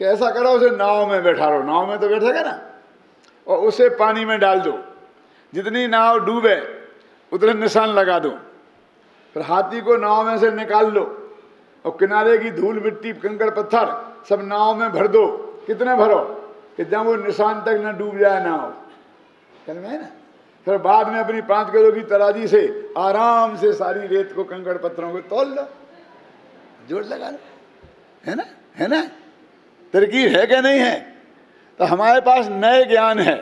कि ऐसा करो उसे नाव में बैठा रहो, नाव में तो बैठेगा ना, और उसे पानी में डाल दो, जितनी नाव डूबे उतने निशान लगा दो, फिर हाथी को नाव में से निकाल लो और किनारे की धूल मिट्टी कंकड़ पत्थर सब नाव में भर दो। कितने भरो कि जब वो निशान तक न डूब जाए नाव, समझ में है ना। फिर बाद में अपनी 5 किलो की तराजी से आराम से सारी रेत को कंकड़ पत्थरों को तौल लो, जोड़ लगा लो, है ना, है ना। तरकीब है क्या नहीं है। तो हमारे पास नए ज्ञान है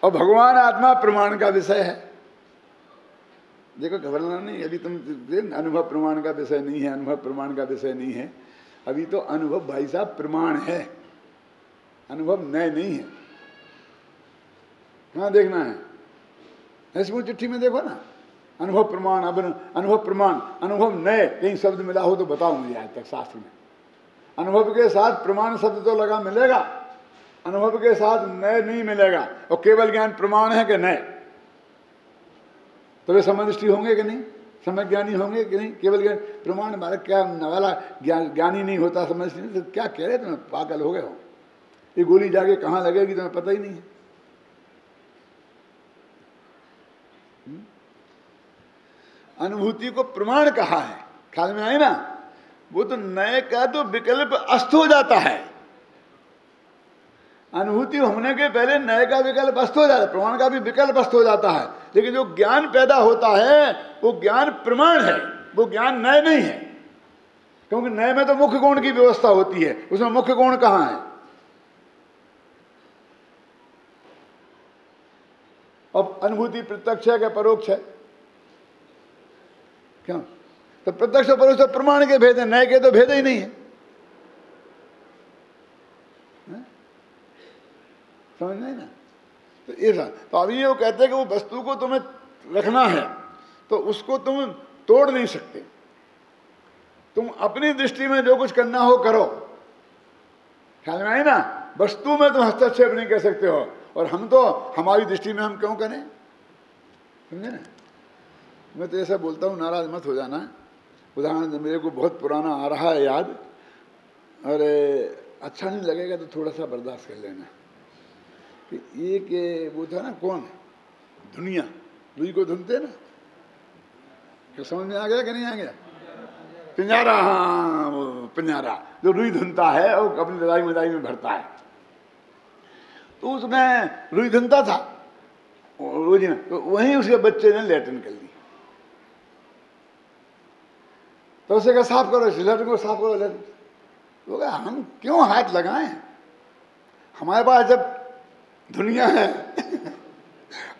और भगवान आत्मा प्रमाण का विषय है। देखो घबराना नहीं, अभी तुम अनुभव प्रमाण का विषय नहीं है, अनुभव प्रमाण का विषय नहीं है। अभी तो अनुभव भाई साहब प्रमाण है, अनुभव नए नहीं है। कहाँ देखना है, ऐसी चिट्ठी में देखो ना, अनुभव प्रमाण, अनुभव प्रमाण, अनुभव नए, कहीं शब्द मिला हो तो बताओ मुझे आज तक शास्त्र में। अनुभव के साथ प्रमाण शब्द तो लगा मिलेगा, अनुभव के साथ नए नहीं मिलेगा। और केवल ज्ञान प्रमाण है कि नए, तो वे समदृष्टि होंगे कि नहीं, सम्यक ज्ञानी होंगे कि नहीं। केवल ज्ञान प्रमाण बालक क्या नवाला ज्ञानी नहीं होता, समझती नहीं, तो क्या कह रहे तुम्हें, पागल हो गए हो। ये गोली जाके कहाँ लगेगी तुम्हें पता ही नहीं है। अनुभूति को प्रमाण कहा है, ख्याल में आए ना। वो तो नए का तो विकल्प अस्त हो जाता है, अनुभूति होने के पहले नए का विकल्प अस्त हो जाता है, प्रमाण का भी विकल्प अस्त हो जाता है। लेकिन जो ज्ञान पैदा होता है वो ज्ञान प्रमाण है, वो ज्ञान नए नहीं है। क्योंकि नए में तो मुख्य गुण की व्यवस्था होती है, उसमें मुख्य गुण कहाँ है। अब अनुभूति प्रत्यक्ष है क्या परोक्ष है, क्यों। तो प्रत्यक्ष और परोक्ष प्रमाण के भेद है, नए के तो भेद ही नहीं है। समझ नहीं ना। तो ऐसा तो अभी वो कहते हैं कि वो वस्तु को तुम्हें रखना है तो उसको तुम तोड़ नहीं सकते, तुम अपनी दृष्टि में जो कुछ करना हो करो, ख्याल में आई ना। वस्तु में तुम हस्तक्षेप नहीं कर सकते हो, और हम तो हमारी दृष्टि में हम क्यों करें, समझे ना। मैं तो ऐसा बोलता हूँ, नाराज मत हो जाना। उदाहरण मेरे को बहुत पुराना आ रहा है याद, और अच्छा नहीं लगेगा तो थोड़ा सा बर्दाश्त कर लेना। कि एक वो था ना, कौन, दुनिया, रुई को धुनते ना, क्या समझ में आ गया कि नहीं आ गया। पिंजारा, हाँ वो पिंजारा जो रुई धुनता है और अपनी लड़ाई मदाई में भरता है। तो उसमें रुई धुनता था रोज ना, तो वहीं उसके बच्चे ने लैट्रिन कर ली। तो उसे कहा साफ करो, लैट्रिन को साफ करो, लैट्रिन। तो कहा हम क्यों हाथ लगाएं, हमारे पास जब दुनिया है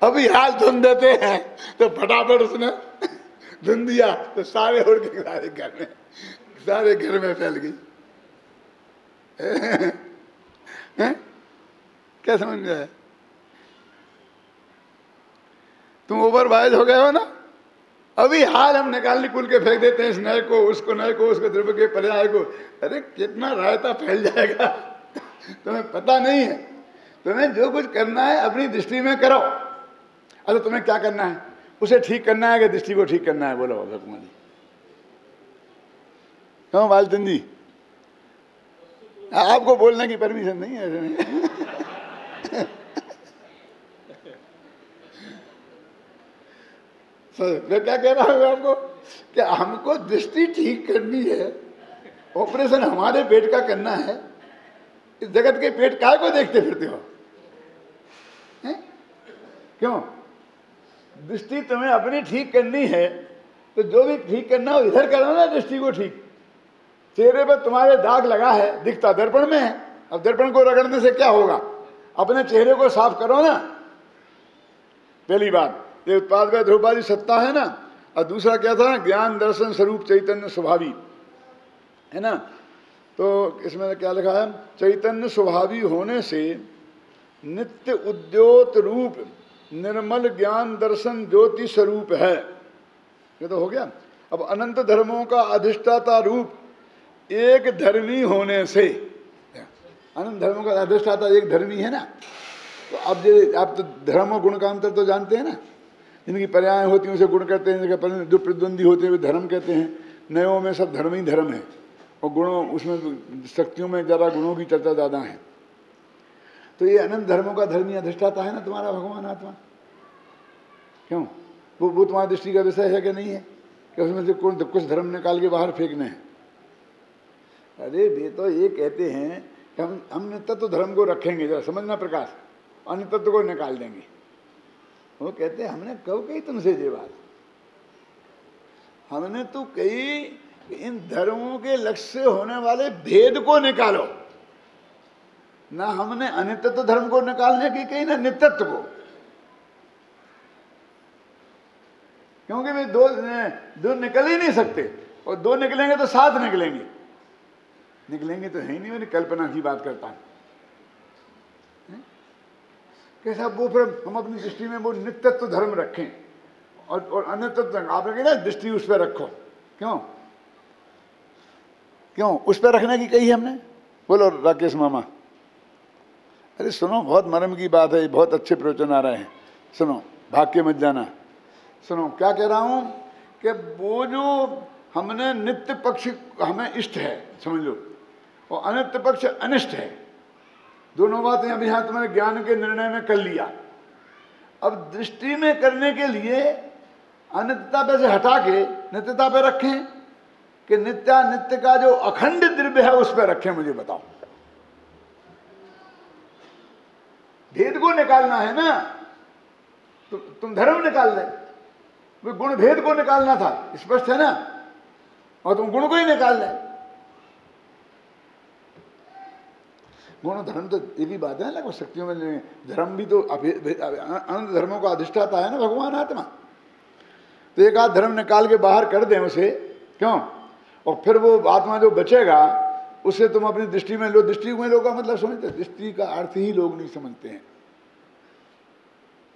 अभी हाथ धुन देते हैं। तो फटाफट उसने धुन दिया तो सारे उड़ के सारे घर में फैल गई। क्या समझ में आया। तुम ओवर वाइज हो गए हो ना। अभी हाल हम निकाल कुल के फेंक देते हैं, इस नए को, उसको नए को, उसको द्रव्य के पर्याय को। अरे कितना रायता फैल जाएगा तुम्हें पता नहीं है। तुम्हें जो कुछ करना है अपनी दृष्टि में करो। अच्छा तुम्हें क्या करना है, उसे ठीक करना है कि दृष्टि को ठीक करना है, बोलो कुमार जी। क्यों बालचंद जी, आपको बोलने की परमिशन नहीं है ऐसे नहीं। मैं क्या कह रहा हूँ आपको कि हमको दृष्टि ठीक करनी है, ऑपरेशन हमारे पेट का करना है। इस जगत के पेट काय को देखते फिरते हो, हैं? क्यों। दृष्टि तुम्हें अपनी ठीक करनी है तो जो भी ठीक करना हो इधर करो ना, दृष्टि को ठीक। चेहरे पर तुम्हारे दाग लगा है, दिखता दर्पण में है। अब दर्पण को रगड़ने से क्या होगा, अपने चेहरे को साफ करो ना। पहली बात ये उत्पाद का ध्रुवादी सत्ता है ना, और दूसरा क्या था, ज्ञान दर्शन स्वरूप चैतन्य स्वभावी है ना। तो इसमें क्या लिखा है, चैतन्य स्वभावी होने से नित्य उद्योत रूप निर्मल ज्ञान दर्शन ज्योति स्वरूप है। ये तो हो गया। अब अनंत धर्मों का अधिष्ठाता रूप एक धर्मी होने से, अनंत धर्मों का अधिष्ठाता एक धर्मी है ना। तो अब आप तो धर्म और गुण का अंतर तो जानते हैं ना। जिनकी पर्याय होती हैं उसे गुण कहते हैं, जो प्रतिद्वंदी होते हैं वे धर्म कहते हैं। नयों में सब धर्म ही धर्म है, और गुणों उसमें शक्तियों में ज़रा गुणों की चर्चा ज़्यादा है। तो ये अनंत धर्मों का धर्मी अधिष्ठाता है ना तुम्हारा भगवान आत्मा। क्यों? वो तुम्हारी दृष्टि का विषय है कि नहीं है कि उसमें से कुछ धर्म निकाल के बाहर फेंकने हैं? अरे वे तो ये कहते हैं कि हम नित्य तो धर्म को रखेंगे, जरा समझना प्रकाश, अनित्य को निकाल देंगे। वो कहते हैं हमने कब कही तुमसे ये बात? हमने तो कही इन धर्मों के लक्ष्य से होने वाले भेद को निकालो ना। हमने अनित्य धर्म को निकालने की कही ना नित्यत्व को, क्योंकि वे दो निकल ही नहीं सकते, और दो निकलेंगे तो साथ निकलेंगे तो है ही नहीं। मैंने कल्पना की बात करता हूं कैसा वो, फिर हम अपनी दृष्टि में वो नित्यत्व धर्म रखें और अनित्यत्व आपने कहा ना दृष्टि उस पर रखो। क्यों उस पर रखने की कही हमने? बोलो राकेश मामा। अरे सुनो, बहुत मर्म की बात है, बहुत अच्छे प्रवचन आ रहे हैं, सुनो, भाग के मत जाना। सुनो क्या कह रहा हूं कि वो जो हमने नित्य पक्ष हमें इष्ट है समझ लो, और अनित्य पक्ष अनिष्ट है, दोनों बातें अभी यहां तुम्हारे ज्ञान के निर्णय में कर लिया। अब दृष्टि में करने के लिए अनित्यता पे से हटा के नित्यता पे रखें कि नित्य का जो अखंड द्रव्य है उस पर रखें? मुझे बताओ। भेद को निकालना है ना, तो तुम धर्म निकाल दे, वो गुण भेद को निकालना था, स्पष्ट है ना, और तुम गुण को ही निकाल दे। गुण धर्म तो एक ही बात है ना, शक्तियों में धर्म भी तो अनंत धर्मों का अधिष्ठाता है ना भगवान आत्मा। तो एक आध धर्म निकाल के बाहर कर दें उसे, क्यों? और फिर वो आत्मा जो बचेगा उसे तुम अपनी दृष्टि में लो। दृष्टि में लो का मतलब समझते? दृष्टि का अर्थ ही लोग नहीं समझते हैं।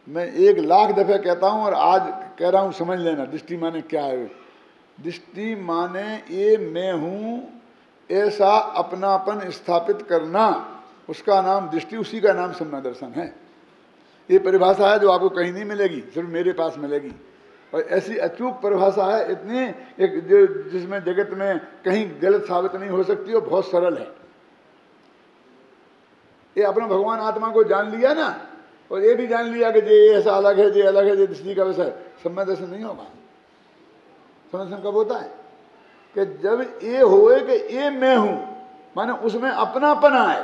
मैं 1,00,000 दफे कहता हूं और आज कह रहा हूं, समझ लेना दृष्टि माने क्या है। दृष्टि माने ये मैं हूं ऐसा अपनापन स्थापित करना, उसका नाम दृष्टि, उसी का नाम सम्यक दर्शन है। ये परिभाषा है जो आपको कहीं नहीं मिलेगी, सिर्फ मेरे पास मिलेगी। और ऐसी अचूक परिभाषा है इतनी, एक जो जिसमें जगत में कहीं गलत साबित नहीं हो सकती और बहुत सरल है। ये अपने भगवान आत्मा को जान लिया ना, और ये भी जान लिया कि ये ऐसा अलग है, ये अलग है, ये दृष्टि का विषय, सम्यक दर्शन नहीं होगा। सम्यक दर्शन कब होता है? कि जब ये होए कि ये मैं हूं, माने उसमें अपनापन आए।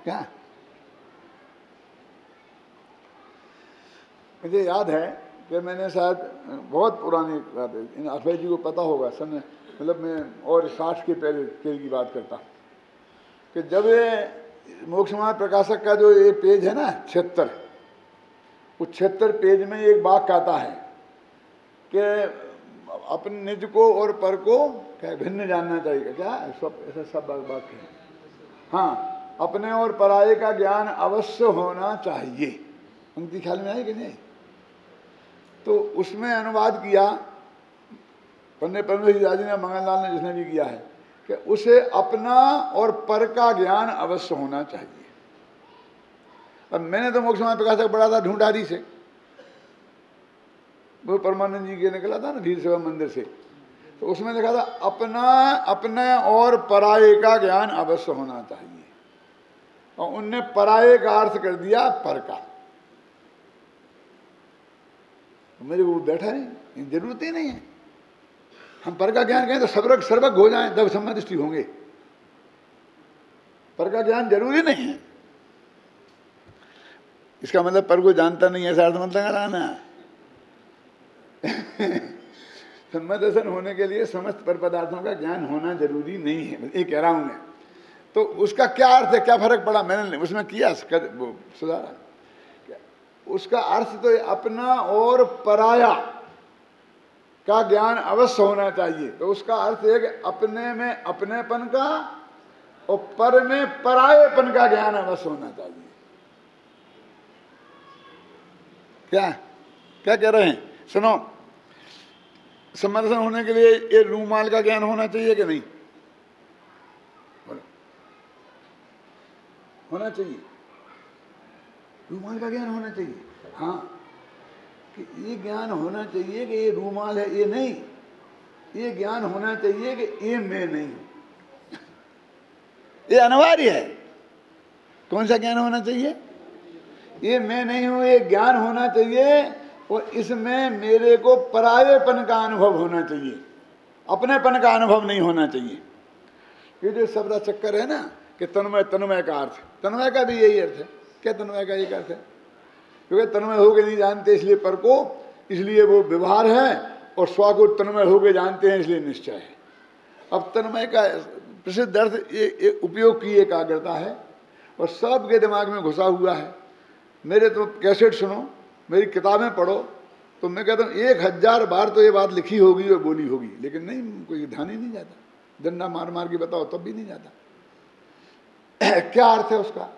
क्या? मुझे याद है कि मैंने शायद बहुत पुरानी बात है, इन अभय जी को पता होगा, सन मतलब मैं और 60 के पहले की बात करता हूँ कि जब ये मोक्षमार्ग प्रकाशक का जो ये पेज है ना 76, उस 76 पेज में एक वाक्य आता है कि अपने निज को और पर को क्या भिन्न जानना चाहिए। क्या सब ऐसा सब वाक्य है? हाँ, अपने और पराये का ज्ञान अवश्य होना चाहिए। उनकी ख्याल में आई कि नहीं? तो उसमें अनुवाद किया पंडित परमेश्वर जी ने, मंगललाल ने, जिसने भी किया है कि उसे अपना और पर का ज्ञान अवश्य होना चाहिए। अब मैंने तो मोक्षमार्ग प्रकाशक पढ़ा था ढूंढारी से, वो परमानंद जी के निकला था ना धीर सेवा मंदिर से, तो उसमें लिखा था अपना और पराये का ज्ञान अवश्य होना चाहिए, और उनने पराये का अर्थ कर दिया पर का। मेरे को बैठा नहीं, जरूरत ही नहीं है। हम पर का ज्ञान कहें तो सर्वज्ञ हो जाएं, तब सम्यक दृष्टि होंगे। पर का ज्ञान जरूरी नहीं है। इसका मतलब पर को जानता नहीं है ऐसा अर्थ मत लगाना। सम्यक दर्शन होने के लिए समस्त पर पदार्थों का ज्ञान होना जरूरी नहीं है, ये कह रहा हूं मैं। तो उसका क्या अर्थ है, क्या फर्क पड़ा, मैंने उसमें किया सुधारा। उसका अर्थ तो अपना और पराया का ज्ञान अवश्य होना चाहिए। तो उसका अर्थ है कि अपने में अपनेपन का और पर में परायेपन का ज्ञान अवश्य होना चाहिए। क्या क्या कह रहे हैं? सुनो, समर्थन होने के लिए ये रूमाल का ज्ञान होना चाहिए कि नहीं? होना चाहिए, रूमाल का ज्ञान होना चाहिए। हाँ, कि ये ज्ञान होना चाहिए कि ये रूमाल है, ये नहीं ये ज्ञान होना चाहिए कि ये मैं नहीं हूं। ये अनिवार्य है। कौन सा ज्ञान होना चाहिए? ये मैं नहीं हूं, ये ज्ञान होना चाहिए। और इसमें मेरे को परायेपन का अनुभव होना चाहिए, अपनेपन का अनुभव नहीं होना चाहिए। ये जो सबरा चक्कर है ना कि तन्मय, तन्मय का अर्थ, तन्मय का भी यही अर्थ है। क्या तन्मय का एक अर्थ है? क्योंकि तन्मय हो के नहीं जानते इसलिए पर को, इसलिए वो व्यवहार है, और स्व को तन्मय हो के जानते हैं इसलिए निश्चय है। अब तन्मय का प्रसिद्ध अर्थ ये उपयोग की एकाग्रता है, और सबके दिमाग में घुसा हुआ है। मेरे तो कैसेट सुनो, मेरी किताबें पढ़ो, तो मैं कहता हूँ 1000 बार तो ये बात लिखी होगी और बोली होगी, लेकिन नहीं, कोई ध्यान ही नहीं जाता। डंडा मार मार के बताओ तब भी नहीं जाता। क्या अर्थ है उसका?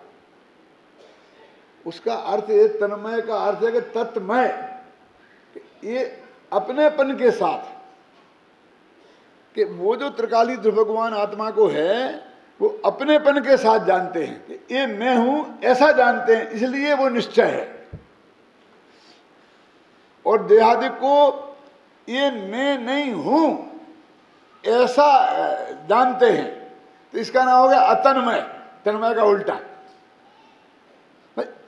उसका अर्थ है, तन्मय का अर्थ है कि तत्मय, ये अपनेपन के साथ, कि वो जो त्रिकाली भगवान आत्मा को है वो अपनेपन के साथ जानते हैं कि ये मैं हूं, ऐसा जानते हैं, इसलिए वो निश्चय है। और देहादिक को ये मैं नहीं हूं ऐसा जानते हैं, तो इसका नाम हो गया अतन्मय, तन्मय का उल्टा।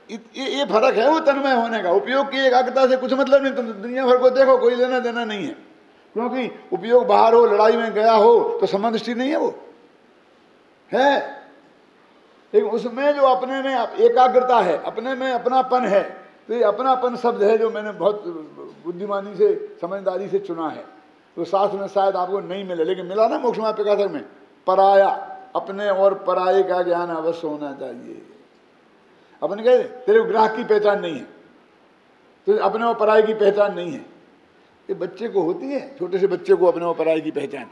ये फर्क है वो तन्मय होने का। उपयोग की एकाग्रता से कुछ मतलब नहीं। तुम दुनिया भर को देखो, कोई लेना देना नहीं है, क्योंकि उपयोग बाहर हो, लड़ाई में गया हो तो संबंधिष्टि नहीं है, वो है। लेकिन उसमें जो अपने में एकाग्रता है, अपने में अपनापन है, तो ये अपनापन शब्द है जो मैंने बहुत बुद्धिमानी से, समझदारी से चुना है। तो शास्त्र में शायद आपको नहीं मिले, लेकिन मिला ना मोक्ष मार्ग प्रकाशक में, पराया, अपने और पराये का ज्ञान अवश्य होना चाहिए। अपने कहे तेरे को ग्राहक की पहचान नहीं है, तो अपने और पराये की पहचान नहीं है। ये बच्चे को होती है, छोटे से बच्चे को अपने और पराये की पहचान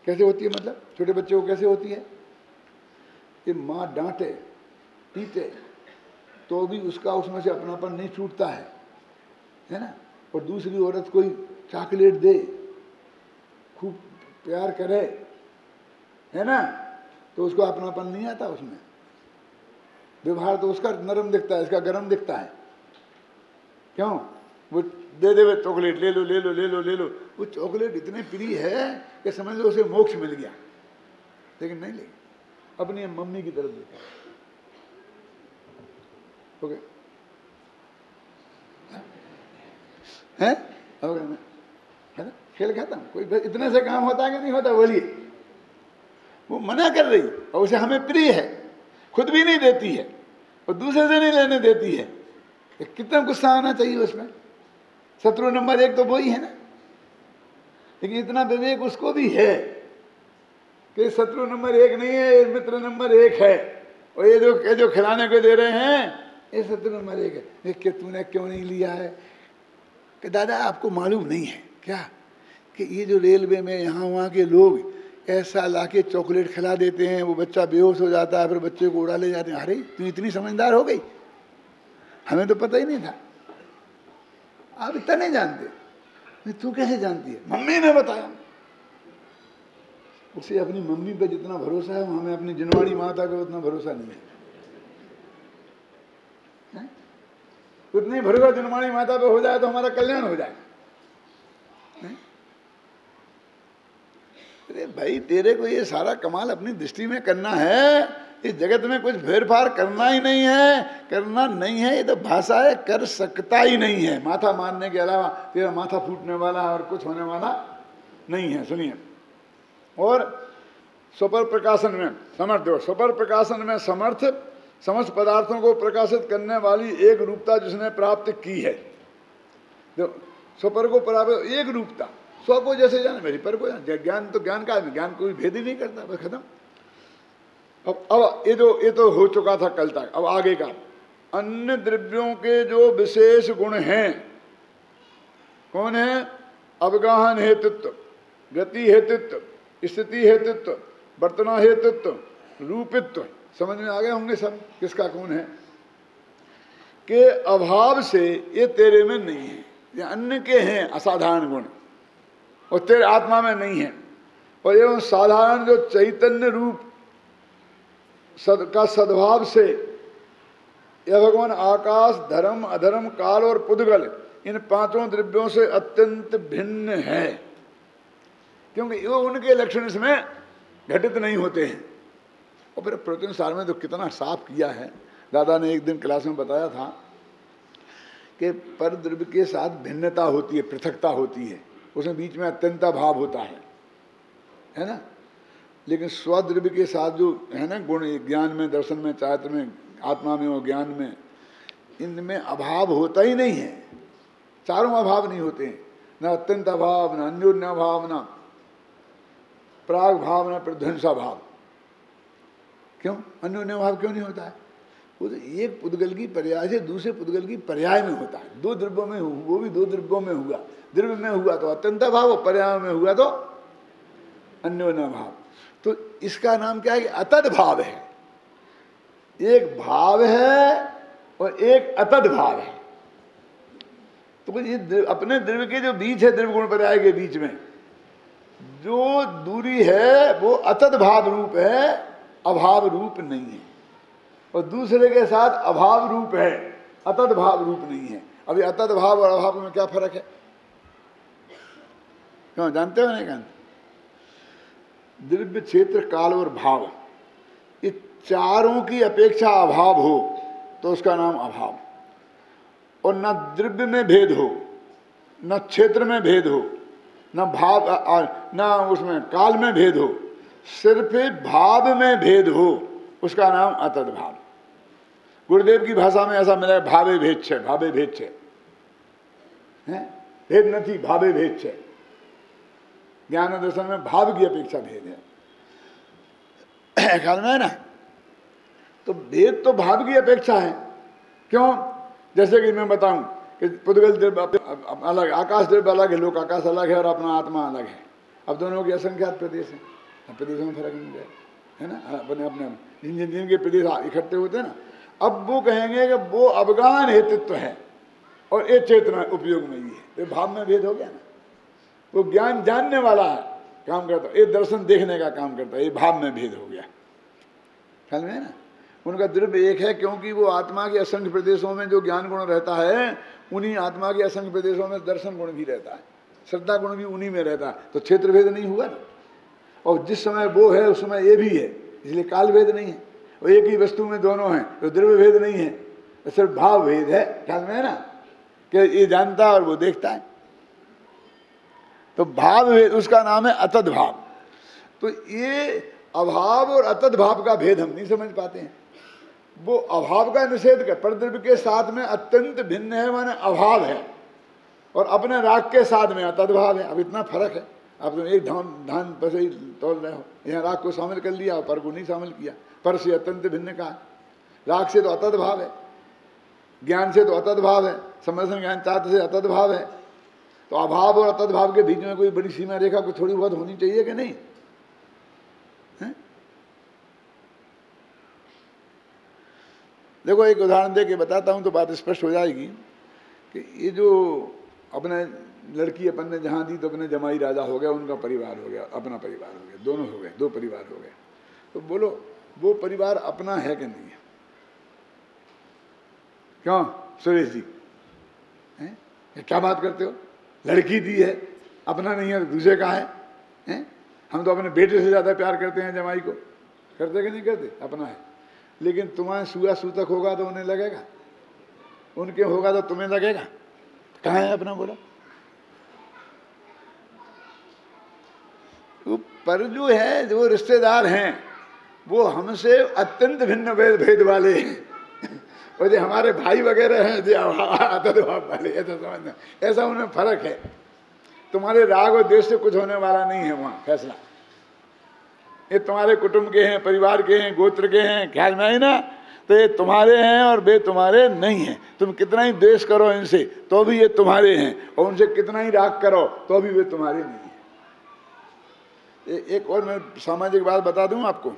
कैसे होती है? मतलब छोटे बच्चे को कैसे होती है? कि माँ डांटे पीटे तो भी उसका उसमें से अपनापन नहीं छूटता है ना। और दूसरी औरत कोई चॉकलेट दे, खूब प्यार करे, है ना, तो उसको अपनापन नहीं आता उसमें। व्यवहार तो उसका नरम दिखता है, इसका गरम दिखता है। क्यों? वो दे दे चॉकलेट, ले लो ले लो ले लो ले लो। वो चॉकलेट इतने प्रिय है कि समझ लो उसे मोक्ष मिल गया, लेकिन नहीं लेगी। अपनी मम्मी की तरफ देखा, ओके है ना, खेल खाता हूँ। कोई इतने से काम होता है कि नहीं होता? बोलिए। वो मना कर रही और उसे हमें प्रिय है, खुद भी नहीं देती है और दूसरे से नहीं लेने देती है। कितना गुस्सा आना चाहिए उसमें। शत्रु नंबर 1 तो वही है ना। लेकिन इतना विवेक उसको भी है कि शत्रु नंबर 1 नहीं है, ये मित्र नंबर 1 है। और ये जो खिलाने को दे रहे हैं ये शत्रु नंबर 1 है। देख के तूने क्यों नहीं लिया है? कि दादा आपको मालूम नहीं है क्या कि ये जो रेलवे में यहाँ वहाँ के लोग ऐसा लाके चॉकलेट खिला देते हैं, वो बच्चा बेहोश हो जाता है, फिर बच्चे को उड़ा ले जाते हैं। अरे तू इतनी समझदार हो गई, हमें तो पता ही नहीं था। आप इतना नहीं जानते। तू कैसे जानती है? मम्मी ने बताया। उसे अपनी मम्मी पे जितना भरोसा है हमें अपनी जिनवाड़ी माता पे उतना भरोसा नहीं है। उतनी भरोसा जिनवाड़ी माता पे हो जाए तो हमारा कल्याण हो जाए। अरे भाई तेरे को ये सारा कमाल अपनी दृष्टि में करना है, इस जगत में कुछ फेरफार करना ही नहीं है, करना नहीं है। ये तो भाषा है, कर सकता ही नहीं है। माथा मारने के अलावा तेरा माथा फूटने वाला और कुछ होने वाला नहीं है। सुनिए, और स्वपर प्रकाशन में समर्थ हो। स्वपर प्रकाशन में समर्थ समस्त पदार्थों को प्रकाशित करने वाली एक रूपता जिसने प्राप्त की है। जो स्वपर को प्राप्त एक रूपता, स्व को जैसे जाने मेरी पर को जाने। ज्ञान तो ज्ञान का, ज्ञान कोई भेद ही नहीं करता, बस खत्म। अब ये तो हो चुका था कल तक। अब आगे का अन्य द्रव्यों के जो विशेष गुण हैं, कौन है? अवगाहन हेतुत्व, गति हेतुत्व, स्थिति हेतुत्व, वर्तना हेतुत्व, रूपित्व। समझ में आ गए होंगे सब किसका कौन है? के अभाव से ये तेरे में नहीं है। ये अन्य के हैं असाधारण गुण और तेरे आत्मा में नहीं है। और एवं साधारण जो चैतन्य रूप का सद्भाव से यह भगवान आकाश, धर्म, अधर्म, काल और पुद्गल इन 5 द्रव्यों से अत्यंत भिन्न है। क्योंकि वो उनके लक्षण इसमें घटित नहीं होते हैं। और फिर प्रवचन सार में तो कितना साफ किया है। दादा ने एक दिन क्लास में बताया था कि पर द्रव्य के साथ भिन्नता होती है, पृथकता होती है, उसमें बीच में अत्यंता भाव होता है ना। लेकिन स्वद्रव्य के साथ जो है ना गुण, ज्ञान में, दर्शन में, चारित्र में, आत्मा में और ज्ञान में, इनमें अभाव होता ही नहीं है। चारों अभाव नहीं होते हैं, न अत्यंत अभाव, न अन्योन्य अभाव, न प्राग भाव, न प्रध्वंसा भाव। क्यों अन्योन्य भाव क्यों नहीं होता है? वो तो एक पुद्गल की पर्याय से दूसरे पुद्गल की पर्याय में होता है। दो द्रव्यों में, वो भी दो द्रव्यों में हुआ। द्रव्य में हुआ तो अत्यंत भाव, पर्याय में हुआ तो अन्योन्य भाव। तो इसका नाम क्या है कि अतद भाव है। एक भाव है और एक अतद भाव है। तो ये अपने द्रव्य के जो बीच है, द्रव्य गुण पर्याय के बीच में जो दूरी है वो अतद भाव रूप है, अभाव रूप नहीं है। और दूसरे के साथ अभाव रूप है, अतद भाव रूप नहीं है। अभी अतद भाव और अभाव में क्या फर्क है? क्यों जानते हो? नहीं जानते? द्रव्य, क्षेत्र, काल और भाव, ये चारों की अपेक्षा अभाव हो तो उसका नाम अभाव। और न द्रव्य में भेद हो, न क्षेत्र में भेद हो, न भाव, न उसमें काल में भेद हो, सिर्फ भाव में भेद हो, उसका नाम अतद भाव। गुरुदेव की भाषा में ऐसा मिला, भावे भेद छे, भावे भेद छे, भेद नहीं, भावे भेद छे। ज्ञान और दर्शन में भाव की अपेक्षा भेद है, ख्याल में है ना। तो भेद तो भाव की अपेक्षा है। क्यों? जैसे कि मैं बताऊं कि पुद्गल द्रव्य अलग, आकाश द्रव्य अलग है, लोक आकाश अलग है और अपना आत्मा अलग है। अब दोनों की असंख्यात प्रदेश है, प्रदेशों में फर्क नहीं है ना, अपने अपने जिन जिन के प्रदेश इकट्ठे होते हैं ना। अब वो कहेंगे कि वो अवगान हेतुत्व है और ये चेतना उपयोग में ही है, तो भाव में भेद हो गया ना। वो ज्ञान जानने वाला है, काम करता है, ये दर्शन देखने का काम करता है, ये भाव में भेद हो गया। ख्याल में है ना। उनका द्रव्य एक है क्योंकि वो आत्मा के असंख्य प्रदेशों में जो ज्ञान गुण रहता है, उन्हीं आत्मा के असंख्य प्रदेशों में दर्शन गुण भी रहता है, श्रद्धा गुण भी उन्हीं में रहता है। तो क्षेत्र भेद नहीं हुआ ना। और जिस समय वो है उस समय ये भी है, इसलिए काल भेद नहीं है। और एक ही वस्तु में दोनों हैं तो द्रव्य भेद नहीं है, तो सिर्फ भाव भेद है। ख्याल में है ना, कि ये जानता है और वो देखता है। तो भाव भेद, उसका नाम है अतद भाव। तो ये अभाव और अतद भाव का भेद हम नहीं समझ पाते हैं। वो अभाव का निषेध कर, पर द्रव्य के साथ में अत्यंत भिन्न है, माने अभाव है, और अपने राग के साथ में अतद भाव है। अब इतना फर्क है। आप तो एक धान बस ही तोल रहे हो, यहाँ राग को शामिल कर लिया और पर को नहीं शामिल किया। पर से अत्यंत भिन्न का, राग से तो अतद भाव है, ज्ञान से तो अतद भाव है, समझन ज्ञान चाहते से अतद भाव है। तो अभाव और अतद भाव के बीच में कोई बड़ी सीमा रेखा को थोड़ी बहुत होनी चाहिए कि नहीं है? देखो एक उदाहरण दे के बताता हूं तो बात स्पष्ट हो जाएगी कि ये जो अपने लड़की अपन ने जहां दी तो अपने जमाई राजा हो गया, उनका परिवार हो गया, अपना परिवार हो गया, दोनों हो गए, दो परिवार हो गए। तो बोलो वो परिवार अपना है कि नहीं है? क्यों सुरेश जी हैं? क्या बात करते हो? लड़की दी है, अपना नहीं है तो दूसरे का है? हम तो अपने बेटे से ज्यादा प्यार करते हैं जमाई को, करते कि नहीं करते? अपना है। लेकिन तुम्हारे सुआ सूतक होगा तो उन्हें लगेगा, उनके होगा तो तुम्हें लगेगा। कहाँ है अपना? बोला वो पर जो है, जो रिश्तेदार हैं वो हमसे अत्यंत भिन्न भेद वाले हैं। और जो हमारे भाई वगैरह हैं जो अतद भाव वाले, ऐसा समझना, ऐसा उनमें फर्क है। तुम्हारे राग और देश से कुछ होने वाला नहीं है वहां फैसला। ये तुम्हारे कुटुंब के हैं, परिवार के हैं, गोत्र के हैं, ख्याल में आई ना। तो ये तुम्हारे हैं और वे तुम्हारे नहीं हैं। तुम कितना ही द्वेष करो इनसे तो भी ये तुम्हारे हैं, और उनसे कितना ही राग करो तो भी वे तुम्हारे नहीं हैं। एक और मैं सामाजिक बात बता दूं आपको।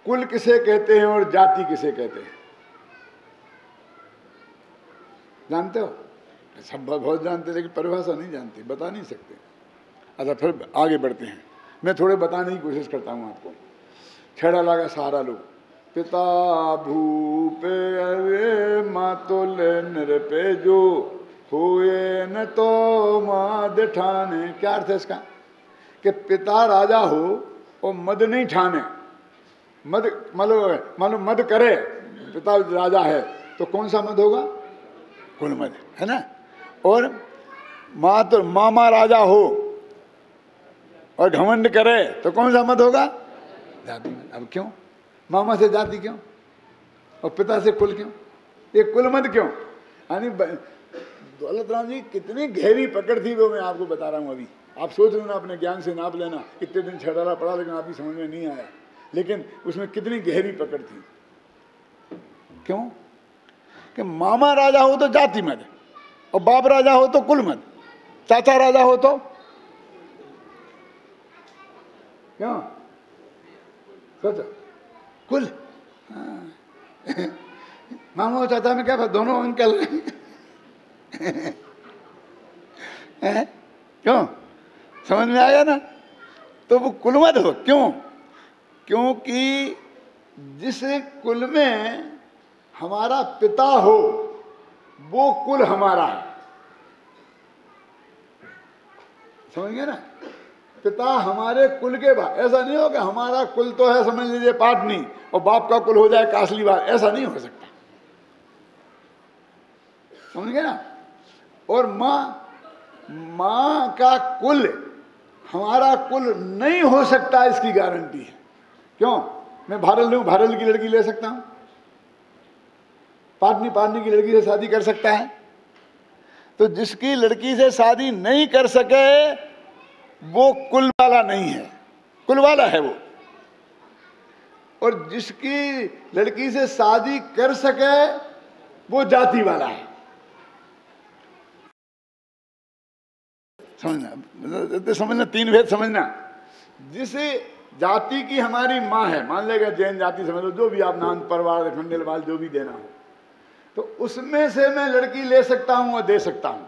कुल किसे कहते हैं और जाति किसे कहते हैं? जानते हो? सब बहुत जानते लेकिन परिभाषा नहीं जानते, बता नहीं सकते। अच्छा फिर आगे बढ़ते हैं, मैं थोड़े बताने की कोशिश करता हूं आपको। छेड़ा लगा सारा लोग, पिता भूपे अरे मातुल निरपे जो, हुए न तो मद ठाने। क्या अर्थ है इसका? कि पिता राजा हो और मद नहीं ठाने, मद मानो मद करे, पिता राजा है तो कौन सा मद होगा? कुल मद, है ना। और मामा राजा हो और घमंड करे तो कौन सा मद होगा? जाति मद। अब क्यों मामा से जाति क्यों और पिता से कुल क्यों? ये कुल मद क्यों? यानी दौलत राम जी कितनी गहरी पकड़ थी वो मैं आपको बता रहा हूँ। अभी आप सोच लेना, अपने ज्ञान से नाप लेना, कितने दिन छटारा पड़ा लेकिन आपकी समझ में नहीं आया, लेकिन उसमें कितनी गहरी पकड़ थी। क्यों? कि मामा राजा हो तो जाति मद, और बाप राजा हो तो कुल मद, चाचा राजा हो तो क्यों? सोचो, कुल। हाँ। मामा और चाचा में क्या बात? दोनों अंकल क्यों? समझ में आया ना? तो वो कुल मत हो। क्यों? क्योंकि जिस कुल में हमारा पिता हो वो कुल हमारा है। समझ गए ना? पिता हमारे कुल के बाद, ऐसा नहीं होगा हमारा कुल तो है समझ लीजिए पाटनी और बाप का कुल हो जाए कासलीवाल, ऐसा नहीं हो सकता। समझ गए ना? और मां का कुल हमारा कुल नहीं हो सकता, इसकी गारंटी है। क्यों? मैं भारल लूं, भारल की लड़की ले सकता हूं, पाटनी की लड़की से शादी कर सकता है। तो जिसकी लड़की से शादी नहीं कर सके वो कुल वाला नहीं है, कुल वाला है वो। और जिसकी लड़की से शादी कर सके वो जाति वाला है। समझना तीन भेद समझना। जिस जाति की हमारी माँ है, मान लेगा जैन जाति समझ लो, जो भी आप नाम परवार खंडेलवाल जो भी देना हो, तो उसमें से मैं लड़की ले सकता हूं और दे सकता हूं।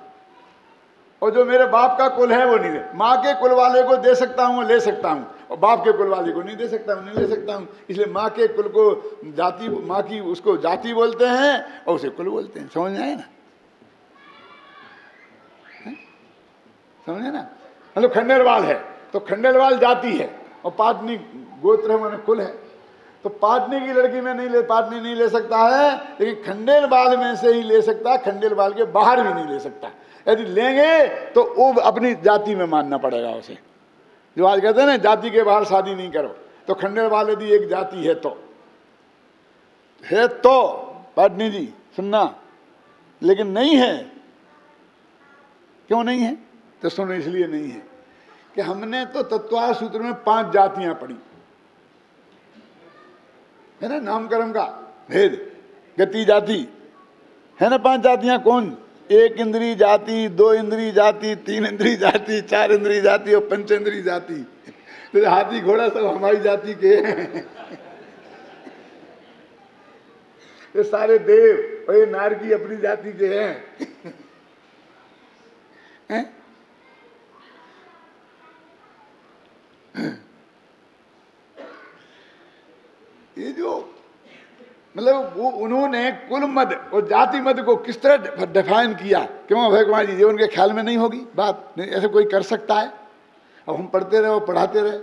और जो मेरे बाप का कुल है वो नहीं दे। माँ के कुल वाले को दे सकता हूं, ले सकता हूं, और बाप के कुल वाले को नहीं दे सकता हूं, नहीं ले सकता हूं। इसलिए माँ के कुल को जाति, माँ की उसको जाति बोलते हैं और उसे कुल बोलते हैं। समझ में आए ना? समझे ना? मतलब खंडेलवाल है तो खंडेलवाल जाति है और पाटनी गोत्र है, माने कुल है। तो पाटनी की लड़की में नहीं ले, पाटनी नहीं ले सकता है, लेकिन खंडेलवाल में से ही ले सकता है, खंडेलवाल के बाहर भी नहीं ले सकता। यदि लेंगे तो वो अपनी जाति में मानना पड़ेगा उसे। जो आज कहते हैं ना जाति के बाहर शादी नहीं करो, तो खंडेलवाल यदि एक जाति है तो पाटनी जी सुनना, लेकिन नहीं है। क्यों नहीं है? तो सुनो, इसलिए नहीं है कि हमने तो तत्वार सूत्र में 5 जातियां पढ़ी है ना, नामकर्म का भेद, गति जाति है ना। 5 जातियां कौन? 1 इंद्री जाति, 2 इंद्री जाति, 3 इंद्री जाति, 4 इंद्री जाति और 5 इंद्री जाति। तो हाथी घोड़ा सब हमारी जाति के ये सारे देव और ये नारकी अपनी जाति के हैं। ये जो मतलब वो उन्होंने कुल मद और जाति मद को किस तरह डिफाइन किया, क्यों अभय कुमार जी? ये उनके ख्याल में नहीं होगी बात, नहीं ऐसे कोई कर सकता है। अब हम पढ़ते रहे और पढ़ाते रहे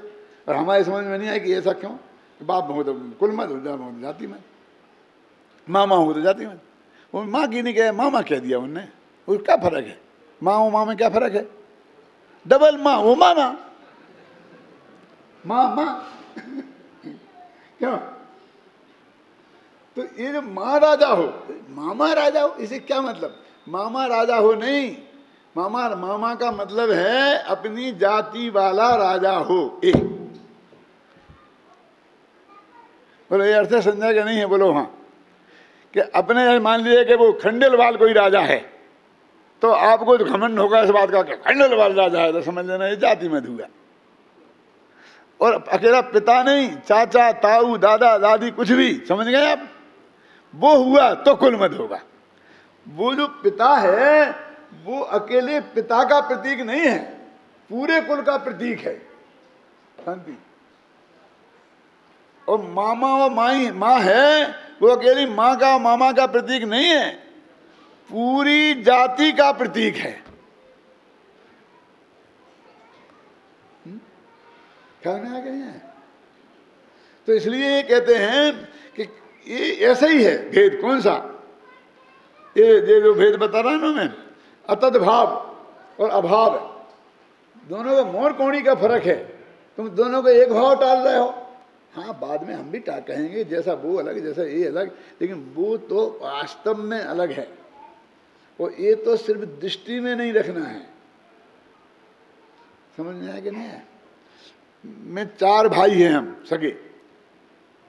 और हमारे समझ में नहीं आया कि ऐसा क्यों। बाप हो तो कुल मद, हो जाति मद, मामा हो तो जाति मद। वो माँ की नहीं कहे, मामा कह दिया उनने। वो क्या फर्क है? माँ और माँ में क्या फर्क है? डबल माँ वो मामा, माँ क्यों? तो ये जो माँ राजा हो, मामा राजा हो, इसे क्या मतलब? मामा राजा हो नहीं, मामा का मतलब है अपनी जाति वाला राजा हो। एक बोलो ये अर्थ संजय का नहीं है? बोलो हाँ। कि अपने मान लीजिए कि वो खंडेलवाल कोई राजा है तो आपको तो घमंड होगा इस बात का कि खंडेलवाल राजा है, तो समझ लेना ये जाति में हुआ। और अकेला पिता नहीं, चाचा, ताऊ, दादा, दादी, कुछ भी, समझ गए आप? वो हुआ तो कुल मत होगा। वो जो पिता है वो अकेले पिता का प्रतीक नहीं है, पूरे कुल का प्रतीक है। शांति। और मामा और माँ है वो अकेली माँ का मामा का प्रतीक नहीं है, पूरी जाति का प्रतीक है। ख्याल में आ गए हैं? तो इसलिए ये कहते हैं कि ये ऐसा ही है भेद। कौन सा? ये जो भेद बता रहा हूं मैं, अतद भाव और अभाव, दोनों का मोर कोणी का फर्क है। तुम दोनों को एक भाव टाल रहे हो। हाँ, बाद में हम भी कहेंगे जैसा वो अलग जैसा ये अलग, लेकिन वो तो वास्तव में अलग है। और ये तो सिर्फ दृष्टि में नहीं रखना है। समझ में आया कि नहीं है? में 4 भाई हैं हम सगे,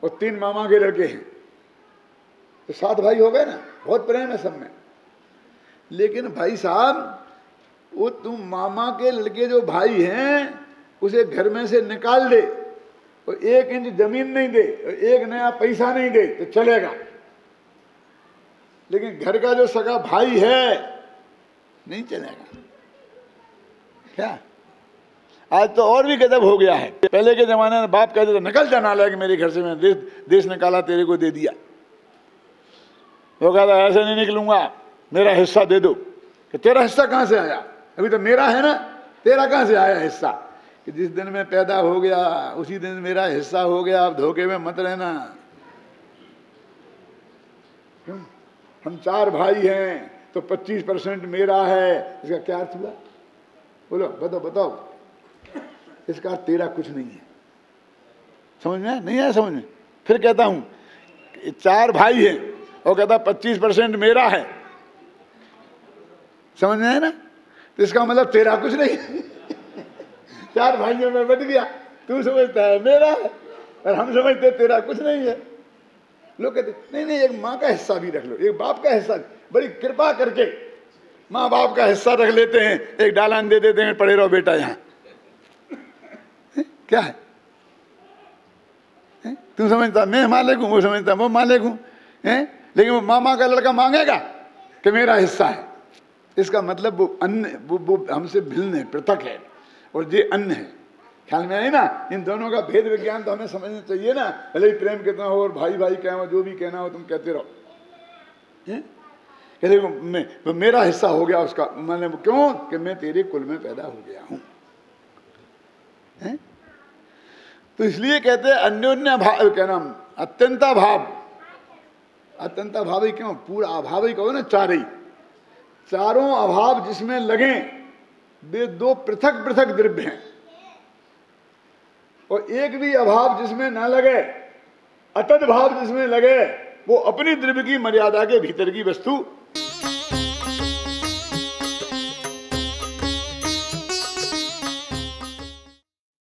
और 3 मामा के लड़के हैं, तो 7 भाई हो गए ना। बहुत प्रेम है सब में। लेकिन भाई साहब, वो तुम मामा के लड़के जो भाई हैं उसे घर में से निकाल दे और 1 इंच जमीन नहीं दे और 1 नया पैसा नहीं दे तो चलेगा। लेकिन घर का जो सगा भाई है नहीं चलेगा। क्या? आज तो और भी गजब हो गया है। पहले के जमाने में बाप कहते थे निकल जा नालायक मेरे घर से, मैं देश निकाला तेरे को दे दिया। वो कहता ऐसे नहीं निकलूंगा, मेरा हिस्सा दे दो। कि तेरा हिस्सा कहां से आया? अभी तो मेरा है ना, तेरा कहां से आया हिस्सा? कि जिस दिन मैं पैदा हो गया उसी दिन मेरा हिस्सा हो गया, आप धोखे में मत रहना। क्यों? हम 4 भाई हैं तो 25% मेरा है, इसका क्या अर्थ हुआ? बोलो बताओ। इसका अर्थ तेरा कुछ नहीं है। समझ में नहीं आया? समझ में? फिर कहता हूं 4 भाई हैं और कहता 25% मेरा है। समझ में आया ना? तो इसका मतलब तेरा कुछ नहीं। 4 भाइयों में बट गया। तू समझता है मेरा है और हम समझते तेरा कुछ नहीं है। लोग कहते नहीं, एक माँ का हिस्सा भी रख लो, एक बाप का हिस्सा। बड़ी कृपा करके माँ बाप का हिस्सा रख लेते हैं, एक डालान दे देते हैं, पढ़े रहो बेटा यहाँ। क्या है? तू समझता मैं मालिक हूं, वो समझता वो मालिक हूं। लेकिन वो मामा का लड़का मांगेगा कि मेरा हिस्सा है। इसका मतलब वो अन्य, वो हमसे भिन्न है, पृथक है, और ये अन्य है। ख्याल में आई ना? इन दोनों का भेद विज्ञान तो हमें समझना चाहिए ना। भले ही प्रेम कितना हो और भाई क्या हो, जो भी कहना हो तुम कहते रहो। देखो मेरा हिस्सा हो गया उसका, मैंने क्यों? कि मैं तेरे कुल में पैदा हो गया हूं। तो इसलिए कहते हैं अन्योन्य भाव, क्या नाम, अत्यंता भाव। अत्यंता भाव ही क्यों? पूरा अभाव ही कहो ना, चारों अभाव जिसमें लगे वे 2 पृथक पृथक द्रव्य हैं, और एक भी अभाव जिसमें ना लगे, अतद भाव जिसमें लगे, वो अपनी द्रव्य की मर्यादा के भीतर की वस्तु